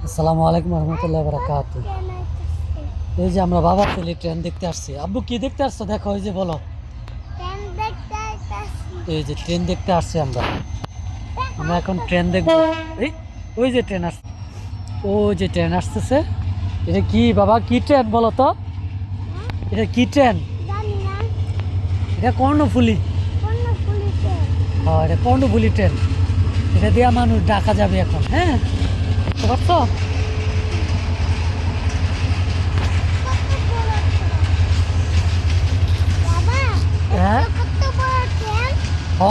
আসসালামু আলাইকুম রহমতুল্লাহ বারাকাতু। এই যে আমরা বাবা ছেলে ট্রেন দেখতে আসছি। আব্বু কি দেখতে আসছো? দেখো ওই যে বলো। এই যে ট্রেন দেখতে আসছি আমরা। আমরা এখন ট্রেন দেখবো। এই ওই যে ট্রেন আসছে, ওই যে ট্রেন আসতেছে। এটা কি বাবা, কি ট্রেন বলো তো? এটা কি ট্রেন? এটা কর্ণফুলী। হ্যাঁ, এটা কর্ণফুলী ট্রেন। এটা দিয়ে মানুষ ঢাকা যাবে এখন। হ্যাঁ, বুঝতে পারছো? হ্যাঁ,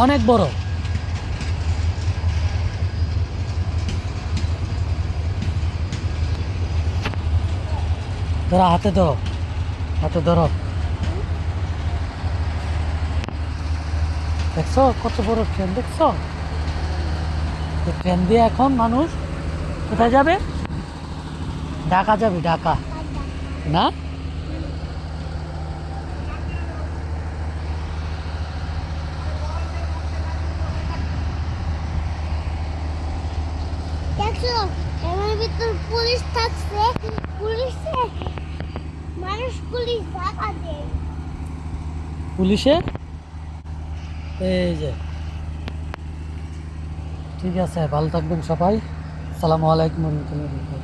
অনেক বড়। ধরো, হাতে ধরো, হাতে ধরো। দেখছো কত বড় ট্রেন? দেখছো? এই ট্রেন দিয়ে এখন মানুষ কোথায় যাবে? ঢাকা যাবে, ঢাকা। না, দেখছো এর ভিতর পুলিশ থাকছে, পুলিশে পুলিশ ধাক্কা দেয়। পুলিশে। এই যে, ঠিক আছে, ভালো থাকবেন সবাই। আসসালামু আলাইকুম রহমতুল্লাহ।